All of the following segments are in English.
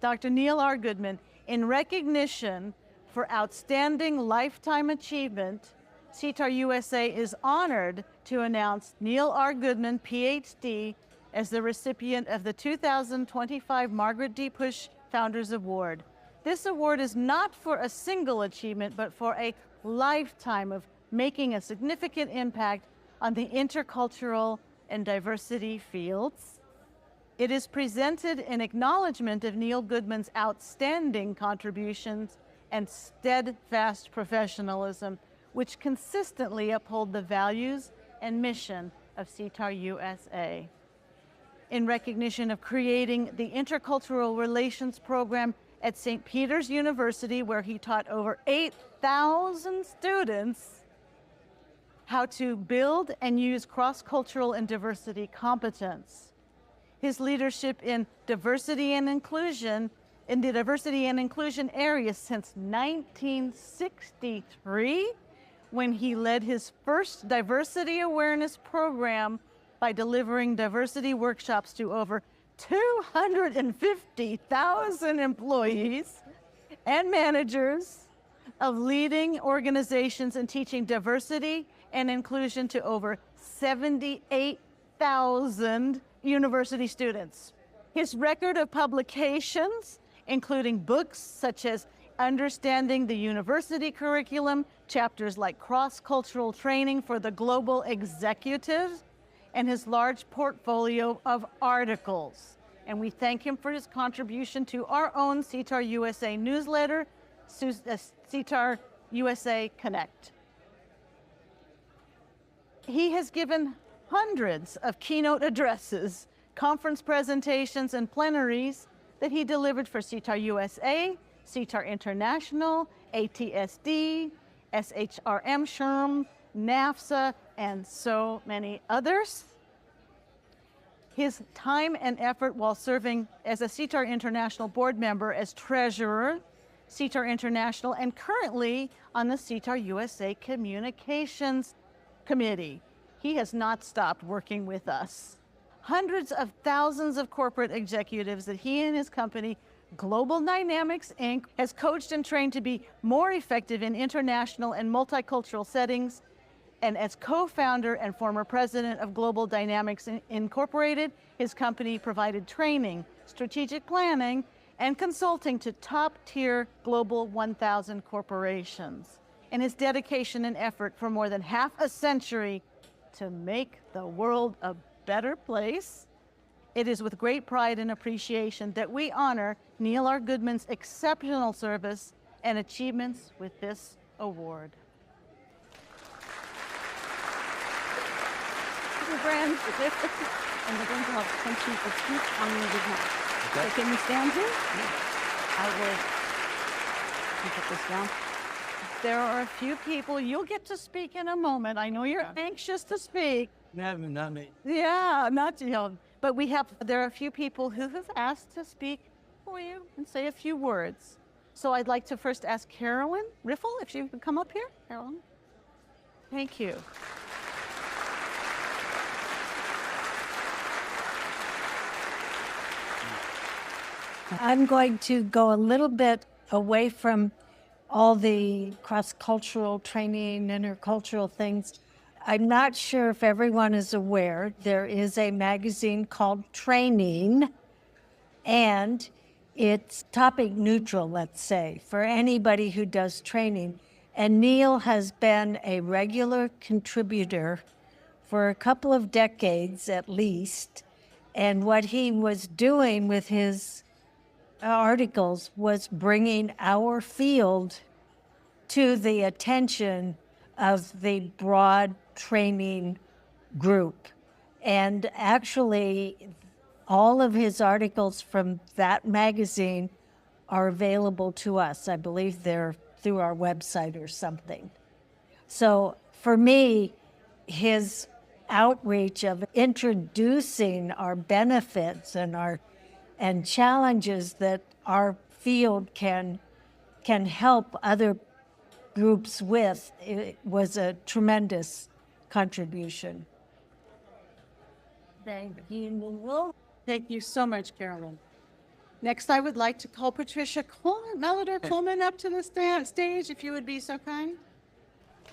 Dr. Neal R. Goodman, in recognition for outstanding lifetime achievement, SIETAR USA is honored to announce Neal R. Goodman, PhD, as the recipient of the 2025 Margaret D. Push Founders Award. This award is not for a single achievement, but for a lifetime of making a significant impact on the intercultural and diversity fields. It is presented in acknowledgement of Neal Goodman's outstanding contributions and steadfast professionalism, which consistently uphold the values and mission of SIETAR USA. In recognition of creating the Intercultural Relations Program at St. Peter's University, where he taught over 8,000 students how to build and use cross-cultural and diversity competence. His leadership in diversity and inclusion, in the diversity and inclusion area since 1963, when he led his first diversity awareness program by delivering diversity workshops to over 250,000 employees and managers of leading organizations and teaching diversity and inclusion to over 78,000 university students. His record of publications, including books such as Understanding the University Curriculum, chapters like Cross-Cultural Training for the Global Executives, and his large portfolio of articles. And we thank him for his contribution to our own SIETAR USA newsletter, SIETAR USA Connect. He has given hundreds of keynote addresses, conference presentations, and plenaries that he delivered for SIETAR USA, SIETAR International, ATSD, SHRM, SHRM, NAFSA, and so many others. His time and effort while serving as a SIETAR International board member, as treasurer, SIETAR International, and currently on the SIETAR USA Communications Committee. He has not stopped working with us. Hundreds of thousands of corporate executives that he and his company, Global Dynamics, Inc., has coached and trained to be more effective in international and multicultural settings. And as co-founder and former president of Global Dynamics Incorporated, his company provided training, strategic planning, and consulting to top-tier Global 1,000 corporations. And his dedication and effort for more than half a century to make the world a better place. It is with great pride and appreciation that we honor Neal R. Goodman's exceptional service and achievements with this award. Friends, and we're going to have some people speak on your behalf. Okay. So can you stand here? Yeah. I will put this down. There are a few people, you'll get to speak in a moment. I know you're anxious to speak. No, not me. Yeah, not you. But there are a few people who have asked to speak for you and say a few words. So I'd like to first ask Carolyn Riffle, if she could come up here. Carolyn. Thank you. I'm going to go a little bit away from all the cross-cultural training, intercultural things. I'm not sure if everyone is aware, there is a magazine called Training, and it's topic neutral, let's say, for anybody who does training. And Neal has been a regular contributor for a couple of decades at least. And what he was doing with his articles was bringing our field to the attention of the broad training group. And actually, all of his articles from that magazine are available to us. I believe they're through our website or something. So for me, his outreach of introducing our benefits and challenges that our field can help other groups with, it was a tremendous contribution. Thank you. Thank you so much, Carolyn. Next, I would like to call Patricia Coleman, Melodor Coleman up to the stage, if you would be so kind.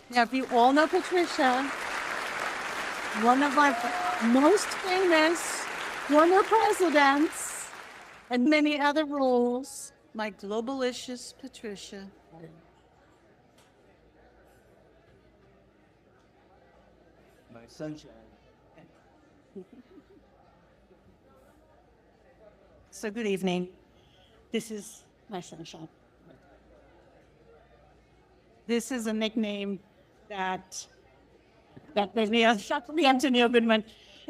Now, if you all know Patricia, one of our most famous former presidents and many other roles, my globalicious Patricia. My sunshine. So good evening. This is my sunshine. This is a nickname that Neal Goodman.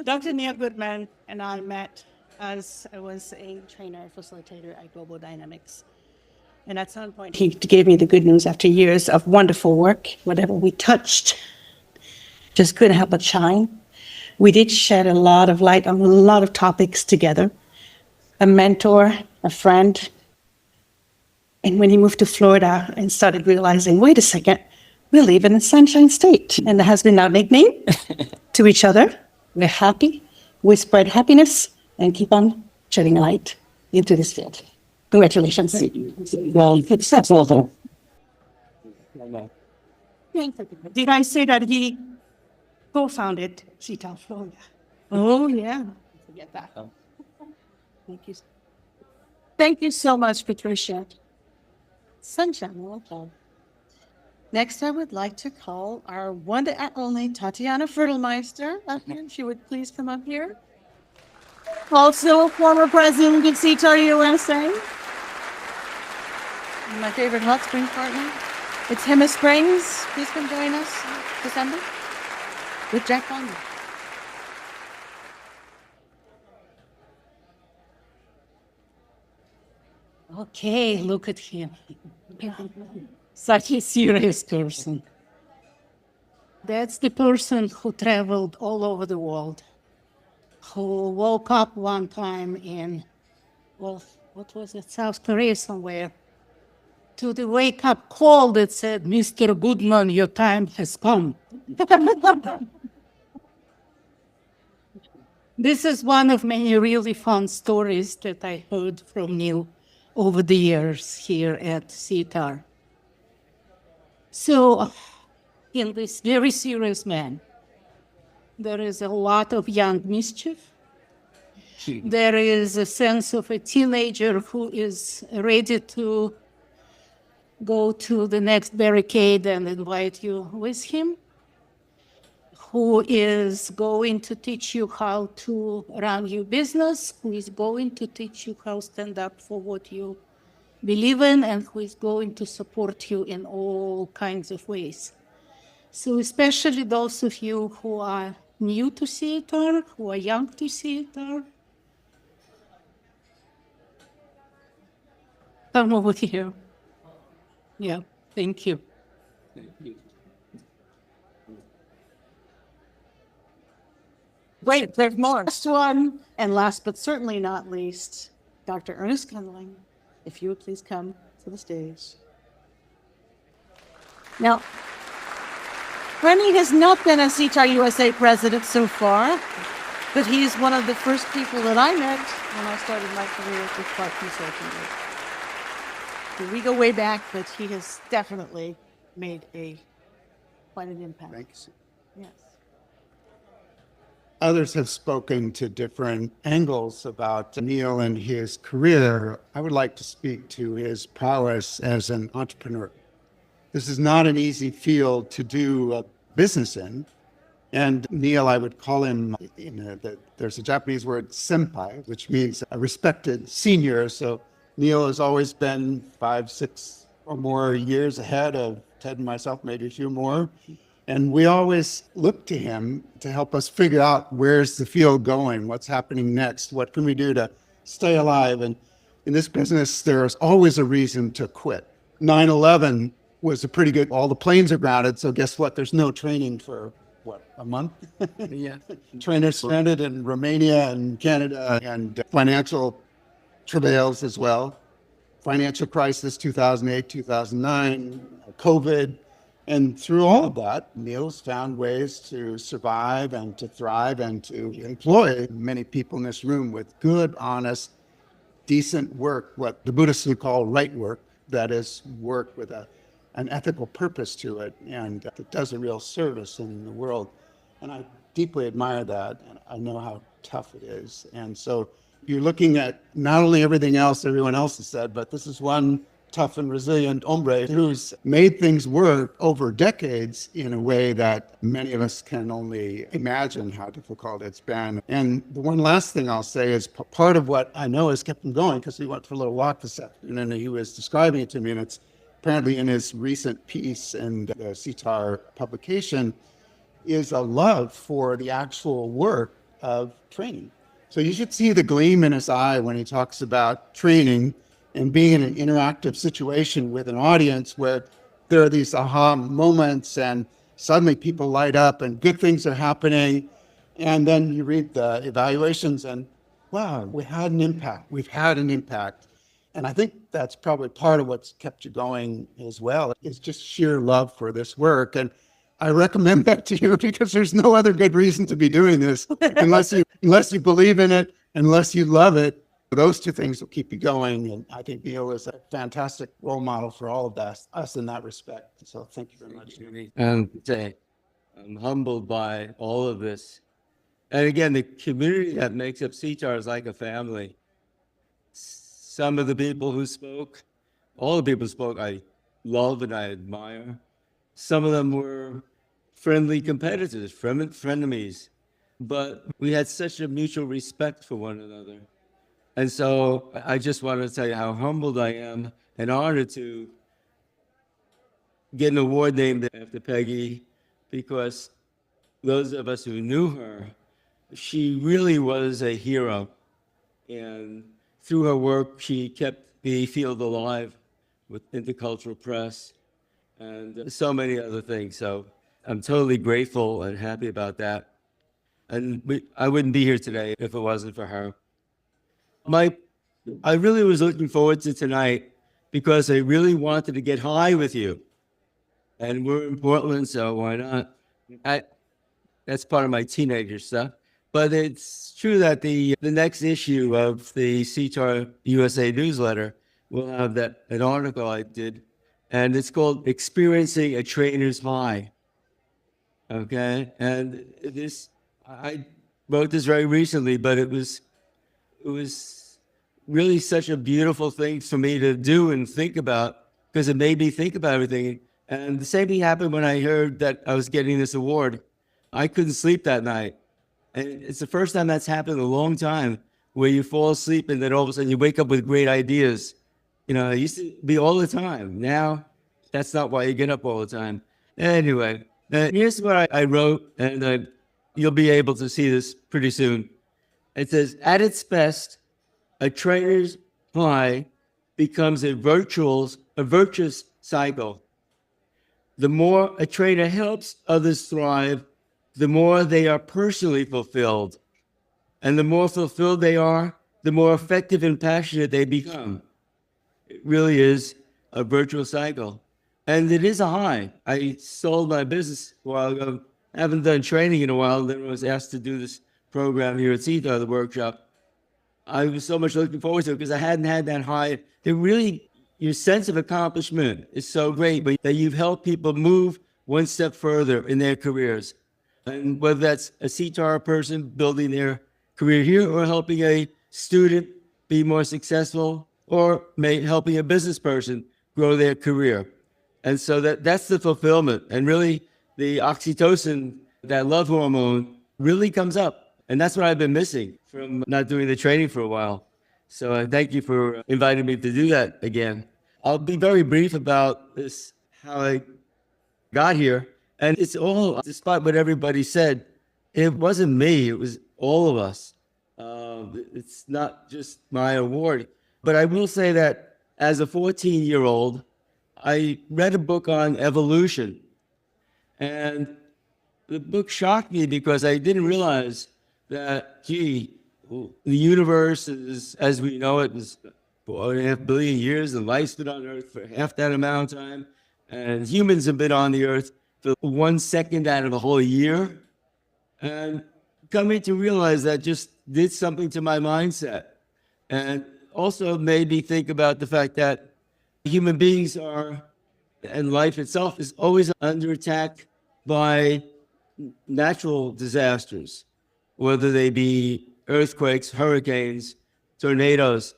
Dr. Neal Goodman and I met as I was a trainer, facilitator at Global Dynamics. And at some point, he gave me the good news after years of wonderful work. Whatever we touched just couldn't help but shine. We did shed a lot of light on a lot of topics together. A mentor, a friend. And when he moved to Florida and started realizing, wait a second, we live in the Sunshine State. And that has been our nickname to each other. We're happy, we spread happiness, and keep on shedding light into this field. Congratulations. Well, it's absolutely. Did I say that he co-founded SIETAR Florida? Oh, yeah. Forget that. Thank you. Thank you so much, Patricia. Sunshine, welcome. Next, I would like to call our one and only Tatiana Fertelmeister up here. She would please come up here. Also, former president of SIETAR USA. My favorite hot spring partner. It's Hema Springs. Please come join us December with Jack Bonner. Okay, look at him. Such a serious person. That's the person who traveled all over the world, who woke up one time in, well, what was it, South Korea somewhere, to the wake-up call that said, Mr. Goodman, your time has come. This is one of many really fun stories that I heard from Neal over the years here at SIETAR. So, in this very serious man, there is a lot of young mischief. There is a sense of a teenager who is ready to go to the next barricade and invite you with him, who is going to teach you how to run your business, who is going to teach you how to stand up for what you believe in, and who is going to support you in all kinds of ways. So especially those of you who are new to SIETAR, who are young to SIETAR, come over here. Yeah, thank you. Wait, there's more. Last one, and last but certainly not least, Dr. Ernest Gundling, if you would please come to the stage. Now, Rennie has not been a SIETAR USA president so far, but he's one of the first people that I met when I started my career with Clark Consulting Group. So we go way back, but he has definitely made quite an impact. Thanks. Yes. Others have spoken to different angles about Neal and his career. I would like to speak to his prowess as an entrepreneur. This is not an easy field to do business in. And Neal, I would call him, there's a Japanese word, senpai, which means a respected senior. So Neal has always been 5, 6 or more years ahead of Ted and myself, maybe a few more. And we always look to him to help us figure out where's the field going, what's happening next, what can we do to stay alive. And in this business, there's always a reason to quit. 9/11 was a pretty good, all the planes are grounded, so guess what? There's no training for, what, a month? Yeah. Trainers stranded in Romania and Canada, and financial travails as well. Financial crisis, 2008, 2009, COVID. And through all of that, Neal's found ways to survive and to thrive and to employ many people in this room with good, honest, decent work, what the Buddhists would call right work, that is work with an ethical purpose to it, and that does a real service in the world. And I deeply admire that, and I know how tough it is. And so you're looking at not only everything else everyone else has said, but this is one tough and resilient hombre who's made things work over decades in a way that many of us can only imagine how difficult it's been. And the one last thing I'll say is part of what I know has kept him going, because we went for a little walk this afternoon and he was describing it to me, and it's apparently in his recent piece in the SIETAR publication, is a love for the actual work of training. So you should see the gleam in his eye when he talks about training and being in an interactive situation with an audience where there are these aha moments and suddenly people light up and good things are happening. And then you read the evaluations and, wow, we had an impact. We've had an impact. And I think that's probably part of what's kept you going as well, is just sheer love for this work. And I recommend that to you because there's no other good reason to be doing this unless you believe in it, unless you love it. Those two things will keep you going. And I think Neal is a fantastic role model for all of us in that respect. So thank you very much. And I'm humbled by all of this. And again, the community that makes up SIETAR is like a family. Some of the people who spoke, all the people who spoke, I love and I admire. Some of them were friendly competitors, frenemies, but we had such a mutual respect for one another. And so I just want to tell you how humbled I am and honored to get an award named after Peggy, because those of us who knew her, she really was a hero. And through her work, she kept the field alive with intercultural press and so many other things. So I'm totally grateful and happy about that. And I wouldn't be here today if it wasn't for her. I really was looking forward to tonight because I really wanted to get high with you. And we're in Portland, so why not? That's part of my teenager stuff. But it's true that the next issue of the SIETAR USA newsletter will have an article I did, and it's called Experiencing a Trainer's High. Okay? And I wrote this very recently, but it was really such a beautiful thing for me to do and think about, because it made me think about everything. And the same thing happened when I heard that I was getting this award. I couldn't sleep that night. And it's the first time that's happened in a long time, where you fall asleep and then all of a sudden you wake up with great ideas. You know, it used to be all the time. Now, that's not why you get up all the time. Anyway, here's what I wrote, and you'll be able to see this pretty soon. It says, at its best, a trainer's high becomes a virtuous cycle. The more a trainer helps others thrive, the more they are personally fulfilled. And the more fulfilled they are, the more effective and passionate they become. It really is a virtual cycle. And it is a high. I sold my business a while ago. I haven't done training in a while. Then I was asked to do this program here at SIETAR, the workshop. I was so much looking forward to it because I hadn't had that high. It really, your sense of accomplishment is so great, but that you've helped people move one step further in their careers. And whether that's a SIETAR person building their career here, or helping a student be more successful, or helping a business person grow their career. And so that's the fulfillment. And really, the oxytocin, that love hormone, really comes up. And that's what I've been missing from not doing the training for a while. So I thank you for inviting me to do that again. I'll be very brief about this, how I got here. And it's all, despite what everybody said, it wasn't me, it was all of us. It's not just my award. But I will say that as a 14-year-old, I read a book on evolution. And the book shocked me because I didn't realize that, the universe is, as we know it, is 4.5 billion years, and life's been on Earth for half that amount of time. And humans have been on the Earth for 1 second out of a whole year. And coming to realize that just did something to my mindset. And also made me think about the fact that human beings are, and life itself is always under attack by natural disasters, whether they be earthquakes, hurricanes, tornadoes,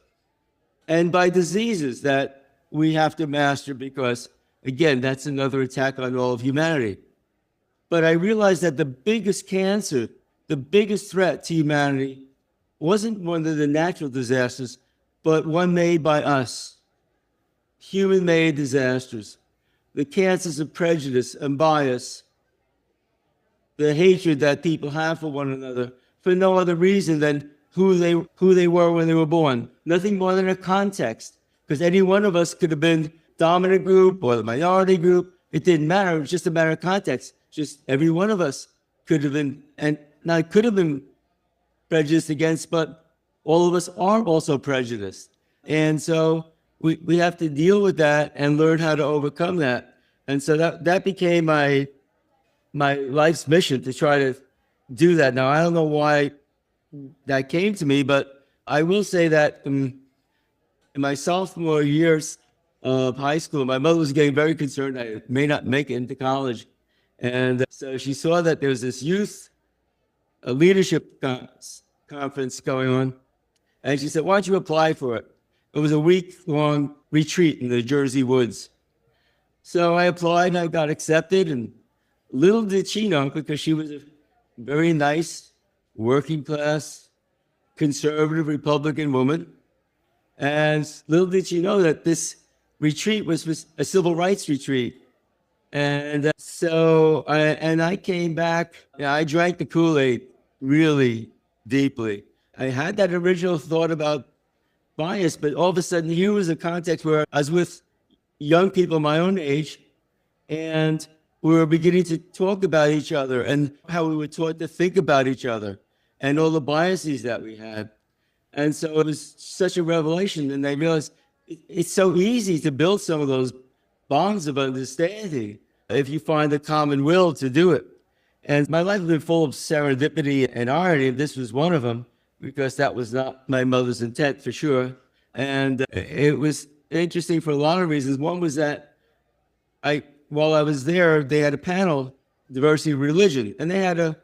and by diseases that we have to master because, again, that's another attack on all of humanity. But I realized that the biggest cancer, the biggest threat to humanity wasn't one of the natural disasters, but one made by us, human-made disasters. The cancers of prejudice and bias, the hatred that people have for one another for no other reason than who they were when they were born. Nothing more than a context, because any one of us could have been dominant group or the minority group. It didn't matter. It was just a matter of context. Just every one of us could have been, and not could have been prejudiced against, but all of us are also prejudiced. And so we have to deal with that and learn how to overcome that. And so that became my life's mission, to try to do that. Now, I don't know why that came to me, but I will say that in my sophomore years of high school, my mother was getting very concerned I may not make it into college. And so she saw that there was this youth leadership conference going on. And she said, why don't you apply for it? It was a week-long retreat in the Jersey woods. So I applied and I got accepted. And little did she know, because she was a very nice, working class, conservative Republican woman. And little did she know that this retreat was a civil rights retreat. And so I came back, I drank the Kool-Aid really deeply. I had that original thought about bias, but all of a sudden here was a context where I was with young people my own age, and we were beginning to talk about each other and how we were taught to think about each other and all the biases that we had. And so it was such a revelation, and I realized it's so easy to build some of those bonds of understanding if you find the common will to do it. And my life has been full of serendipity and irony, and this was one of them, because that was not my mother's intent for sure. And it was interesting for a lot of reasons. One was that while I was there, they had a panel, diversity of religion, and they had a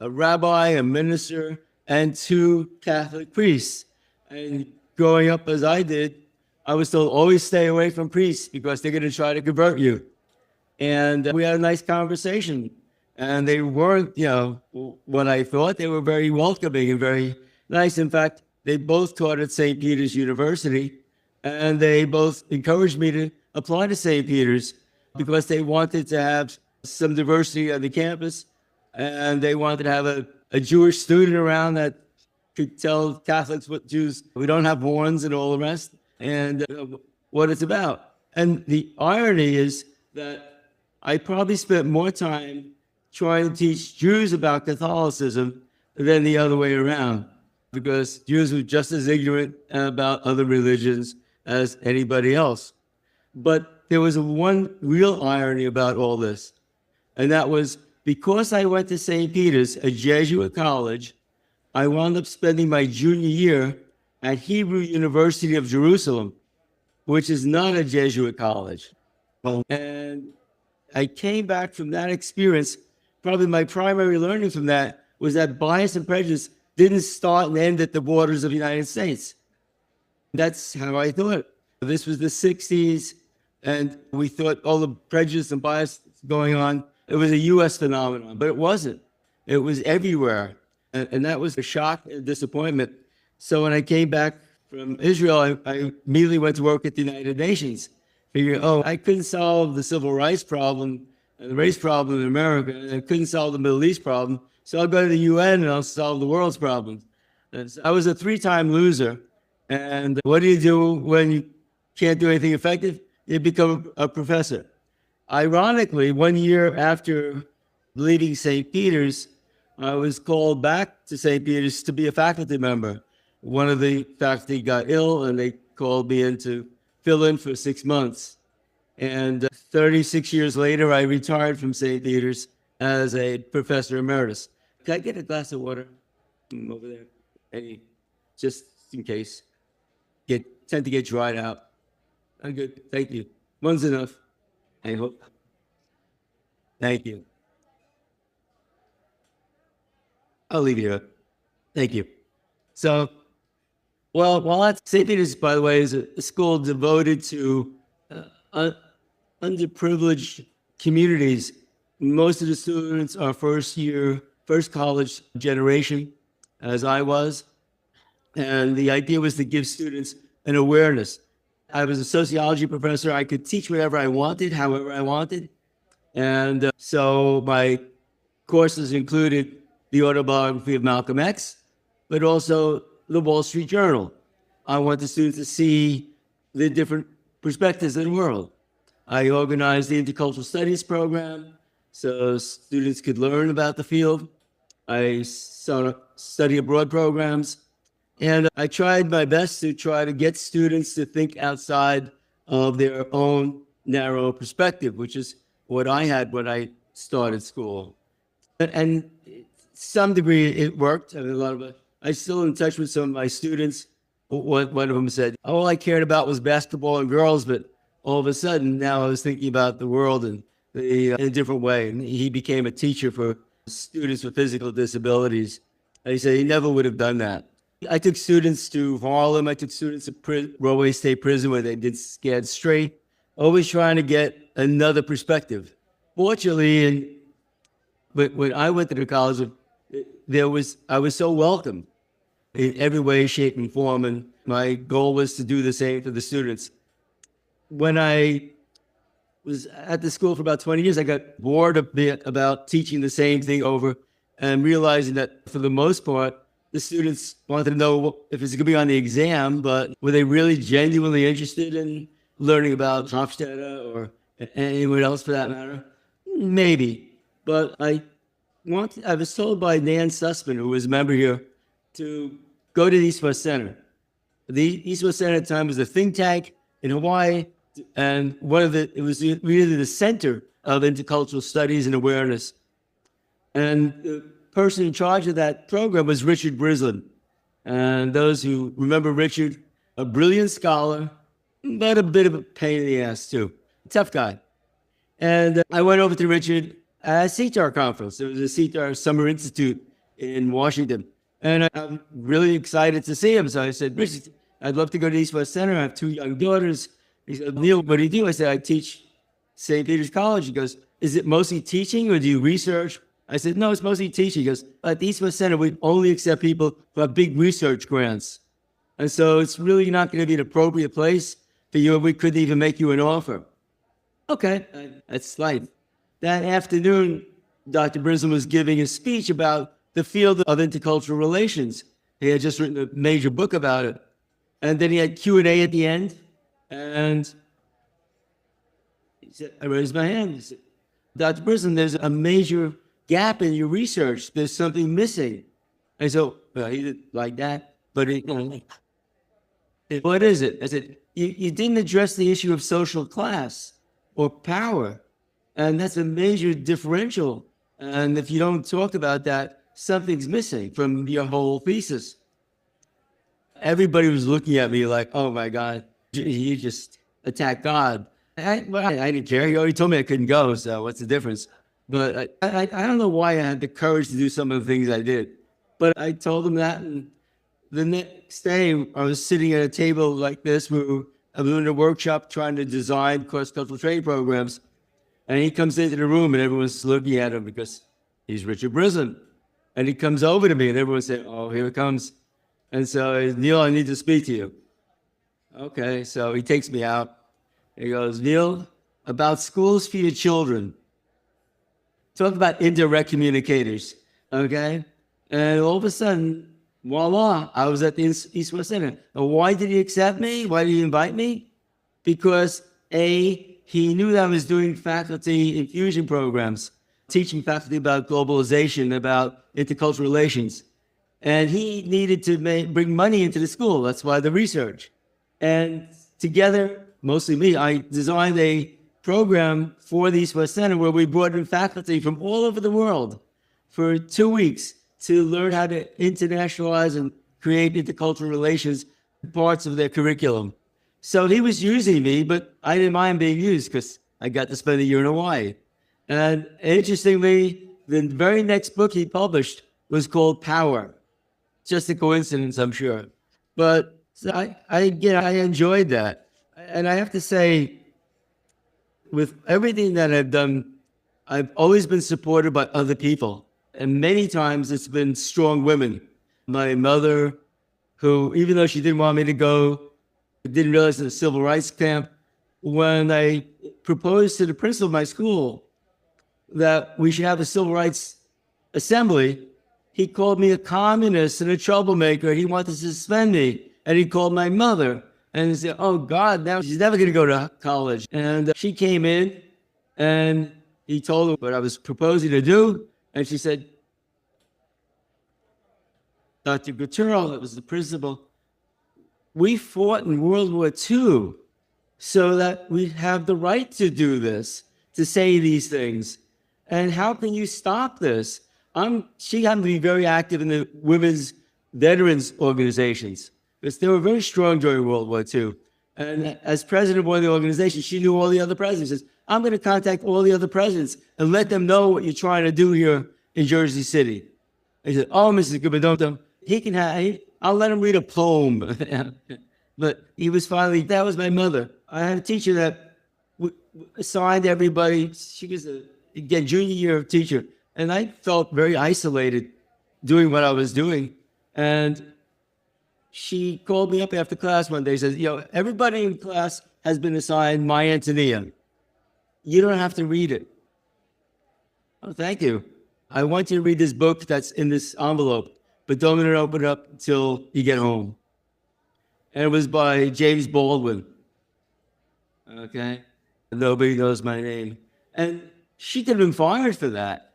rabbi, a minister, and 2 Catholic priests. And growing up as I did, I was told, always stay away from priests because they're going to try to convert you. And we had a nice conversation. And they weren't, what I thought. They were very welcoming and very nice. In fact, they both taught at St. Peter's University, and they both encouraged me to apply to St. Peter's because they wanted to have some diversity on the campus, and they wanted to have a Jewish student around that could tell Catholics what Jews, we don't have horns and all the rest, and what it's about. And the irony is that I probably spent more time trying to teach Jews about Catholicism than the other way around, because Jews were just as ignorant about other religions as anybody else. But there was one real irony about all this, and that was because I went to St. Peter's, a Jesuit college, I wound up spending my junior year at Hebrew University of Jerusalem, which is not a Jesuit college. And I came back from that experience. Probably my primary learning from that was that bias and prejudice didn't start and end at the borders of the United States. That's how I thought. This was the 60s, and we thought all the prejudice and bias going on, it was a U.S. phenomenon, but it wasn't. It was everywhere. And that was a shock and disappointment. So when I came back from Israel, I immediately went to work at the United Nations. Figuring, I couldn't solve the civil rights problem and the race problem in America, and I couldn't solve the Middle East problem, so I'll go to the UN and I'll solve the world's problems. And so I was a 3-time loser. And what do when you can't do anything effective? You become a professor. Ironically, 1 year after leaving St. Peter's, I was called back to St. Peter's to be a faculty member. One of the faculty got ill, and they called me in to fill in for 6 months. And 36 years later, I retired from St. Peter's as a professor emeritus. Can I get a glass of water over there? Just in case. tend to get dried out. I'm good. Thank you. One's enough. I hope. Thank you. I'll leave you here. Thank you. So, well, that's St. Peter's, by the way, is a school devoted to underprivileged communities. Most of the students are first college generation, as I was. And the idea was to give students an awareness. I was a sociology professor. I could teach whatever I wanted, however I wanted. And so my courses included the autobiography of Malcolm X, but also the Wall Street Journal. I want the students to see the different perspectives of the world. I organized the intercultural studies program so students could learn about the field. I saw study abroad programs. And I tried my best to try to get students to think outside of their own narrow perspective, which is what I had when I started school. And to some degree, it worked. I mean, I'm still in touch with some of my students. One of them said, all I cared about was basketball and girls, but all of a sudden, now I was thinking about the world in a different way. And he became a teacher for students with physical disabilities. And he said he never would have done that. I took students to Harlem. I took students to Broadway State Prison where they did Scared Straight, always trying to get another perspective. Fortunately, when I went to the college, I was so welcome in every way, shape, and form, and my goal was to do the same for the students. When I was at the school for about 20 years, I got bored a bit about teaching the same thing over and realizing that for the most part, the students wanted to know if it's going to be on the exam, but were they really genuinely interested in learning about Hofstadter or anyone else for that matter? Maybe. But I was told by Nan Sussman, who was a member here, to go to the East West Center. The East West Center at the time was a think tank in Hawaii, and it was really the center of intercultural studies and awareness. And the person in charge of that program was Richard Brislin. And those who remember Richard, a brilliant scholar, but a bit of a pain in the ass too. Tough guy. And I went over to Richard at a SIETAR conference. There was a SIETAR Summer Institute in Washington. And I'm really excited to see him. So I said, Richard, I'd love to go to East West Center. I have 2 young daughters. He said, Neal, what do you do? I said, I teach St. Peter's College. He goes, is it mostly teaching or do you research? I said, no, it's mostly teaching. He goes, at the East West Center, we only accept people who have big research grants. And so it's really not going to be an appropriate place for you. We couldn't even make you an offer. Okay, that's life. That afternoon, Dr. Brislin was giving a speech about the field of intercultural relations. He had just written a major book about it. And then he had Q&A at the end. And he said, I raised my hand. He said, Dr. Brislin, there's a major gap in your research. There's something missing. I said, well, he didn't like that, but what is it? I said, you didn't address the issue of social class or power, and that's a major differential. And if you don't talk about that, something's missing from your whole thesis. Everybody was looking at me like, oh my God, you just attacked God. I didn't care. He already told me I couldn't go, so what's the difference? But I don't know why I had the courage to do some of the things I did. But I told him that, and the next day I was sitting at a table like this where I was doing a workshop trying to design cross-cultural training programs. And he comes into the room and everyone's looking at him because he's Richard Brislin. And he comes over to me and everyone's saying, oh, here it comes. And so, Neal, I need to speak to you. Okay, so he takes me out. He goes, Neal, about schools for your children. Talk about indirect communicators, okay? And all of a sudden, voila, I was at the East West Center. And why did he accept me? Why did he invite me? Because he knew that I was doing faculty infusion programs, teaching faculty about globalization, about intercultural relations. And he needed to bring money into the school. That's why the research. And together, mostly me, I designed a program for the East West Center where we brought in faculty from all over the world for 2 weeks to learn how to internationalize and create intercultural relations parts of their curriculum. So he was using me, but I didn't mind being used because I got to spend a year in Hawaii. And interestingly, the very next book he published was called Power. Just a coincidence, I'm sure. But so I enjoyed that. And I have to say, with everything that I've done, I've always been supported by other people. And many times it's been strong women. My mother, who, even though she didn't want me to go, didn't realize the civil rights camp, when I proposed to the principal of my school that we should have a civil rights assembly, he called me a communist and a troublemaker. He wanted to suspend me. And he called my mother and he said, oh God, now she's never going to go to college. And she came in and he told her what I was proposing to do. And she said, Dr. Gutturro, that was the principal, we fought in World War II so that we have the right to do this, to say these things. And how can you stop this? She happened to be very active in the women's veterans organizations because they were very strong during World War II. And as president of one of the organizations, she knew all the other presidents. She says, I'm going to contact all the other presidents and let them know what you're trying to do here in Jersey City. He said, oh, Mrs. Goodman, I'll let him read a poem. But he was finally, that was my mother. I had a teacher that assigned everybody. She was again, junior year teacher. And I felt very isolated doing what I was doing. And she called me up after class one day and says, everybody in class has been assigned My Antonia. You don't have to read it. Oh, thank you. I want you to read this book that's in this envelope, but don't open it up until you get home. And it was by James Baldwin. Okay? Nobody knows my name. And she could have been fired for that.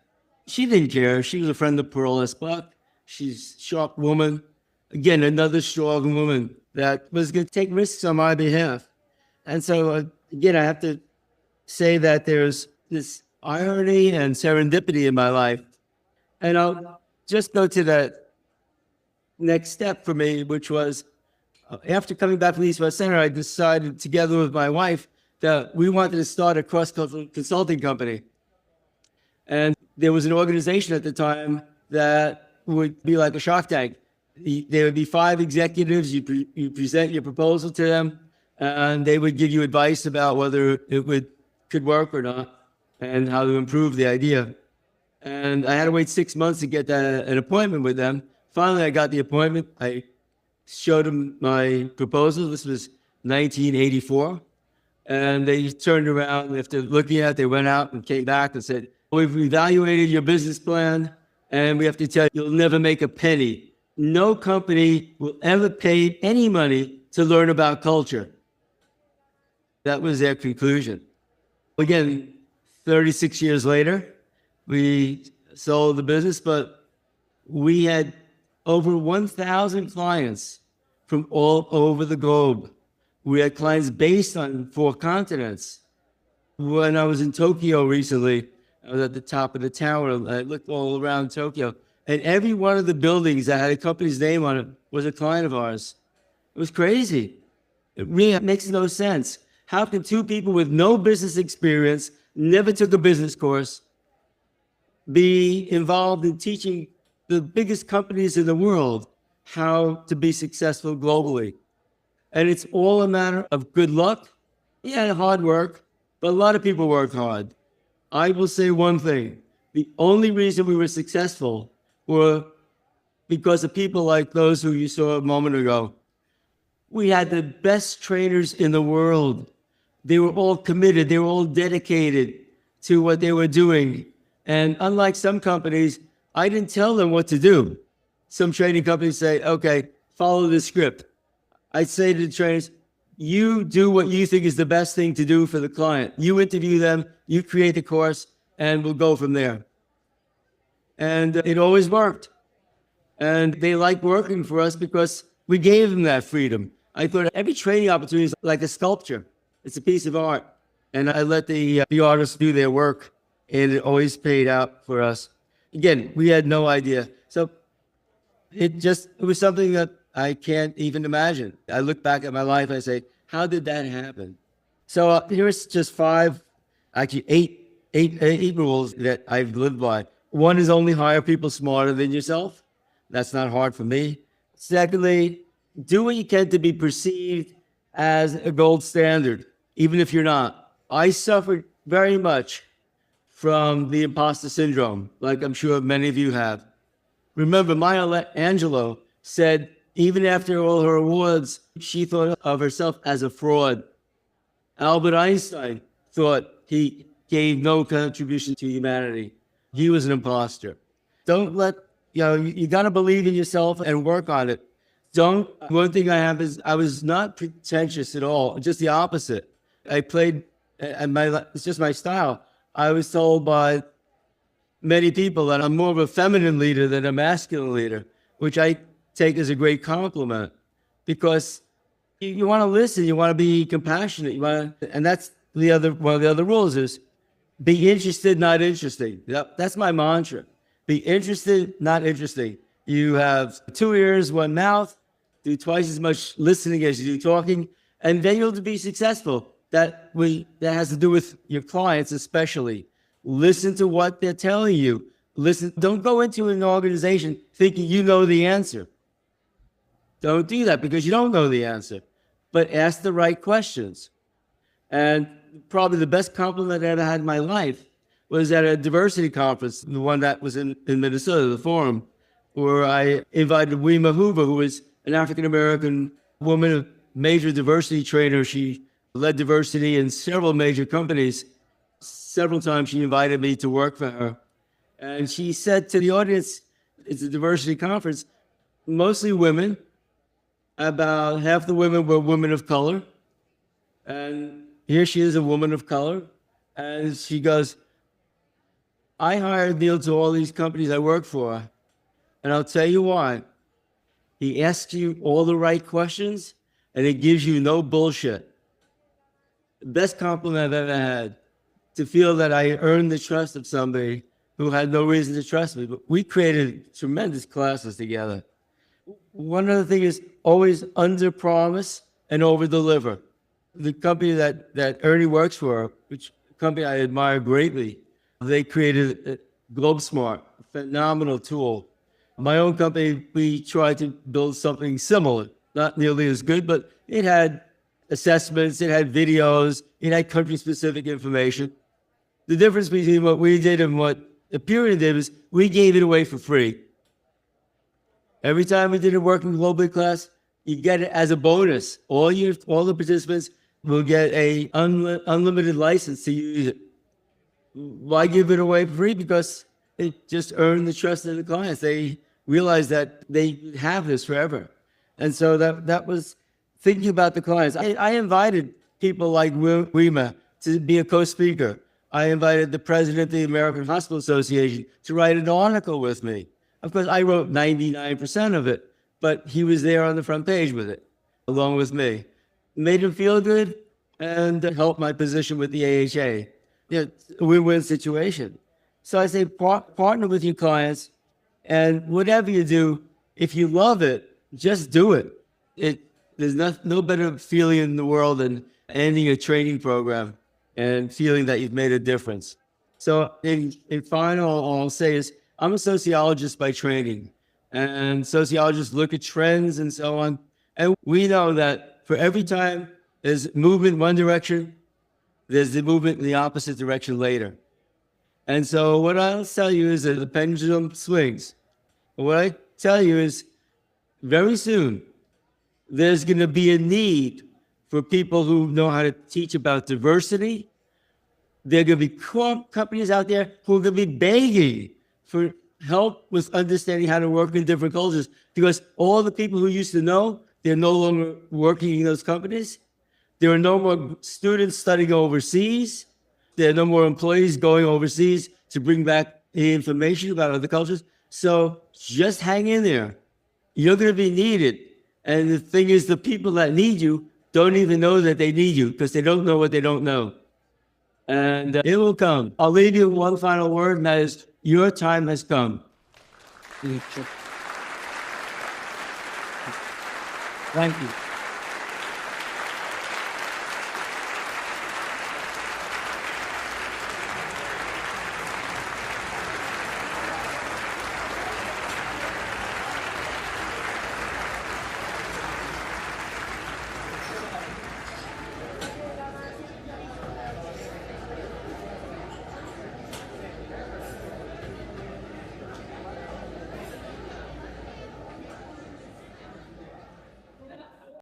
She didn't care. She was a friend of Pearl S. Buck. She's a sharp woman. Again, another strong woman that was going to take risks on my behalf. And so, again, I have to say that there's this irony and serendipity in my life. And I'll just go to that next step for me, which was after coming back from the East West Center, I decided together with my wife that we wanted to start a cross-cultural consulting company. And there was an organization at the time that would be like a Shark Tank. There would be 5 executives, you present your proposal to them, and they would give you advice about whether it could work or not, and how to improve the idea. And I had to wait 6 months to get an appointment with them. Finally, I got the appointment. I showed them my proposal. This was 1984. And they turned around, after looking at it, they went out and came back and said, we've evaluated your business plan, and we have to tell you, you'll never make a penny. No company will ever pay any money to learn about culture. That was their conclusion. Again, 36 years later, we sold the business, but we had over 1,000 clients from all over the globe. We had clients based on 4 continents. When I was in Tokyo recently, I was at the top of the tower. I looked all around Tokyo, and every one of the buildings that had a company's name on it was a client of ours. It was crazy. It really makes no sense. How can 2 people with no business experience, never took a business course, be involved in teaching the biggest companies in the world how to be successful globally? And it's all a matter of good luck, hard work, but a lot of people work hard. I will say one thing. The only reason we were successful were because of people like those who you saw a moment ago. We had the best trainers in the world. They were all committed. They were all dedicated to what they were doing. And unlike some companies, I didn't tell them what to do. Some training companies say, okay, follow the script. I say to the trainers, you do what you think is the best thing to do for the client. You interview them, you create the course, and we'll go from there. And it always worked. And they liked working for us because we gave them that freedom. I thought every training opportunity is like a sculpture. It's a piece of art. And I let the artists do their work, and it always paid out for us. Again, we had no idea. So it was something that I can't even imagine. I look back at my life and I say, how did that happen? So here's just five, actually eight rules that I've lived by. One is only hire people smarter than yourself. That's not hard for me. Secondly, do what you can to be perceived as a gold standard, even if you're not. I suffered very much from the imposter syndrome, like I'm sure many of you have. Remember, Maya Angelou said, even after all her awards, she thought of herself as a fraud. Albert Einstein thought he gave no contribution to humanity. He was an imposter. Don't let, you got to believe in yourself and work on it. One thing I have is I was not pretentious at all, just the opposite. I played, and it's just my style. I was told by many people that I'm more of a feminine leader than a masculine leader, which I take as a great compliment, because you want to listen, you want to be compassionate, and that's one of the other rules is be interested, not interesting. That's my mantra. Be interested, not interesting. You have 2 ears, 1 mouth, do twice as much listening as you do talking, and then you'll be successful. That has to do with your clients especially. Listen to what they're telling you. Listen. Don't go into an organization thinking you know the answer. Don't do that, because you don't know the answer. But ask the right questions. And probably the best compliment I ever had in my life was at a diversity conference, the one that was in Minnesota, the Forum, where I invited Wema Hoover, who was an African-American woman, a major diversity trainer. She led diversity in several major companies. Several times she invited me to work for her. And she said to the audience, it's a diversity conference, mostly women. About half the women were women of color. And here she is, a woman of color. And she goes, I hired Neal to all these companies I work for. And I'll tell you why. He asks you all the right questions, and it gives you no bullshit. The best compliment I've ever had, to feel that I earned the trust of somebody who had no reason to trust me. But we created tremendous classes together. One other thing is always under-promise and over-deliver. The company that Ernie works for, which a company I admire greatly, they created GlobeSmart, a phenomenal tool. My own company, we tried to build something similar, not nearly as good, but it had assessments, it had videos, it had country-specific information. The difference between what we did and what Aperion did was we gave it away for free. Every time we did a working globally class, you get it as a bonus. All the participants will get a unlimited license to use it. Why give it away for free? Because it just earned the trust of the clients. They realized that they have this forever. And so that was thinking about the clients. I invited people like Wema to be a co-speaker. I invited the president of the American Hospital Association to write an article with me. Of course, I wrote 99% of it, but he was there on the front page with it, along with me. Made him feel good and helped my position with the AHA. A win-win situation. So I say partner with your clients, and whatever you do, if you love it, just do it. There's no better feeling in the world than ending a training program and feeling that you've made a difference. So in final, all I'll say is, I'm a sociologist by training, and sociologists look at trends and so on. And we know that for every time there's movement in one direction, there's the movement in the opposite direction later. And so what I'll tell you is that the pendulum swings. What I tell you is very soon, there's going to be a need for people who know how to teach about diversity. There are going to be companies out there who are going to be begging for help with understanding how to work in different cultures, because all the people who used to know, they're no longer working in those companies. There are no more students studying overseas. There are no more employees going overseas to bring back the information about other cultures. So just hang in there. You're going to be needed. And the thing is, the people that need you don't even know that they need you, because they don't know what they don't know. And it will come. I'll leave you with one final word, and that is, your time has come. Thank you.